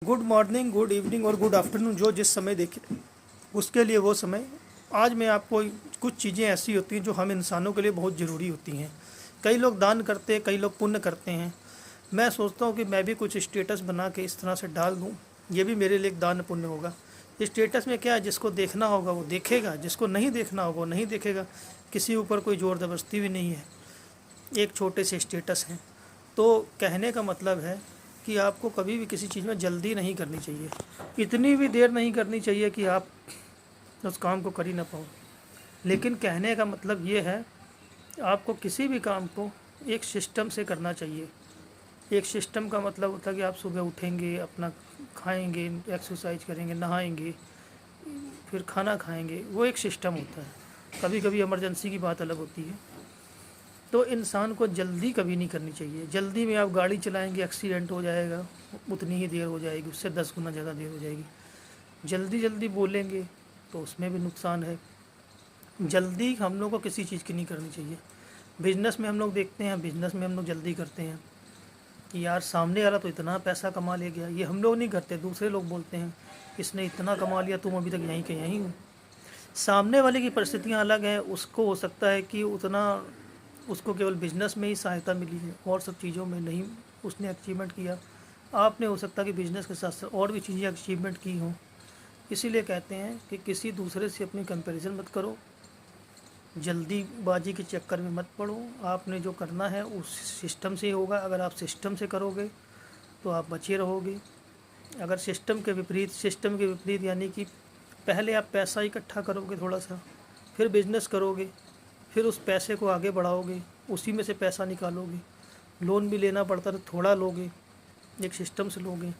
Good morning, good evening और good afternoon, जो जिस समय देखे उसके लिए वो समय। आज मैं आपको कुछ चीज़ें ऐसी होती हैं जो हम इंसानों के लिए बहुत ज़रूरी होती हैं। कई लोग दान करते हैं, कई लोग पुण्य करते हैं। मैं सोचता हूँ कि मैं भी कुछ स्टेटस बना के इस तरह से डाल दूँ, ये भी मेरे लिए एक दान पुण्य होगा। स्टेटस में क्या है, जिसको देखना होगा वो देखेगा, जिसको नहीं देखना होगा वो नहीं देखेगा। किसी ऊपर कोई ज़ोर ज़बरदस्ती भी नहीं है, एक छोटे से स्टेटस हैं। तो कहने का मतलब है कि आपको कभी भी किसी चीज़ में जल्दी नहीं करनी चाहिए, इतनी भी देर नहीं करनी चाहिए कि आप उस काम को कर ही ना पाओ। लेकिन कहने का मतलब ये है, आपको किसी भी काम को एक सिस्टम से करना चाहिए। एक सिस्टम का मतलब होता है कि आप सुबह उठेंगे, अपना खाएंगे, एक्सरसाइज करेंगे, नहाएंगे, फिर खाना खाएंगे, वो एक सिस्टम होता है। कभी कभी इमरजेंसी की बात अलग होती है। तो इंसान को जल्दी कभी नहीं करनी चाहिए। जल्दी में आप गाड़ी चलाएंगे, एक्सीडेंट हो जाएगा, उतनी ही देर हो जाएगी, उससे 10 गुना ज़्यादा देर हो जाएगी। जल्दी जल्दी बोलेंगे तो उसमें भी नुकसान है। जल्दी हम लोग को किसी चीज़ की नहीं करनी चाहिए। बिज़नेस में हम लोग देखते हैं, बिज़नेस में हम लोग जल्दी करते हैं कि यार सामने वाला तो इतना पैसा कमा ले गया, ये हम लोग नहीं करते, दूसरे लोग बोलते हैं इसने इतना कमा लिया, तुम अभी तक यहीं के यहीं हो। सामने वाले की परिस्थितियाँ अलग हैं, उसको हो सकता है कि उतना उसको केवल बिज़नेस में ही सहायता मिली है और सब चीज़ों में नहीं उसने अचीवमेंट किया। आपने हो सकता है कि बिज़नेस के साथ साथ और भी चीज़ें अचीवमेंट की हों। इसीलिए कहते हैं कि किसी दूसरे से अपनी कंपैरिजन मत करो, जल्दीबाजी के चक्कर में मत पड़ो। आपने जो करना है उस सिस्टम से ही होगा। अगर आप सिस्टम से करोगे तो आप बचे रहोगे। अगर सिस्टम के विपरीत यानी कि पहले आप पैसा इकट्ठा करोगे थोड़ा सा, फिर बिज़नेस करोगे, फिर उस पैसे को आगे बढ़ाओगे, उसी में से पैसा निकालोगे, लोन भी लेना पड़ता है तो थोड़ा लोगे, एक सिस्टम से लोगे।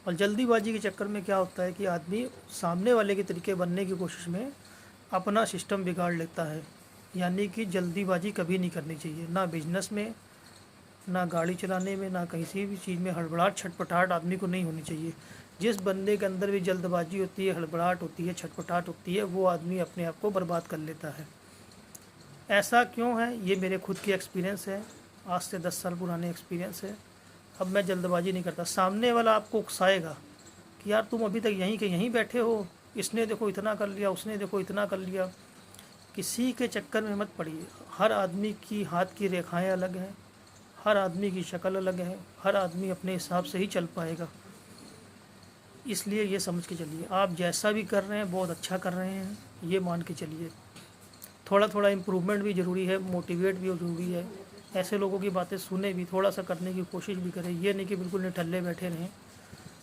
और जल्दीबाजी के चक्कर में क्या होता है कि आदमी सामने वाले के तरीके बनने की कोशिश में अपना सिस्टम बिगाड़ लेता है। यानी कि जल्दीबाजी कभी नहीं करनी चाहिए, ना बिजनेस में, ना गाड़ी चलाने में, ना किसी भी चीज़ में हड़बड़ाहट छटपटाहट आदमी को नहीं होनी चाहिए। जिस बंदे के अंदर भी जल्दबाजी होती है, हड़बड़ाहट होती है, छटपटाहट होती है, वो आदमी अपने आप को बर्बाद कर लेता है। ऐसा क्यों है, ये मेरे खुद की एक्सपीरियंस है, आज से 10 साल पुराने एक्सपीरियंस है। अब मैं जल्दबाजी नहीं करता। सामने वाला आपको उकसाएगा कि यार तुम अभी तक यहीं के यहीं बैठे हो, इसने देखो इतना कर लिया, उसने देखो इतना कर लिया। किसी के चक्कर में मत पड़िए। हर आदमी की हाथ की रेखाएं अलग हैं, हर आदमी की शक्ल अलग है, हर आदमी अपने हिसाब से ही चल पाएगा। इसलिए ये समझ के चलिए, आप जैसा भी कर रहे हैं बहुत अच्छा कर रहे हैं, ये मान के चलिए। थोड़ा थोड़ा इम्प्रूवमेंट भी ज़रूरी है, मोटिवेट भी ज़रूरी है। ऐसे लोगों की बातें सुने भी, थोड़ा सा करने की कोशिश भी करें। ये नहीं कि बिल्कुल निठल्ले बैठे रहें।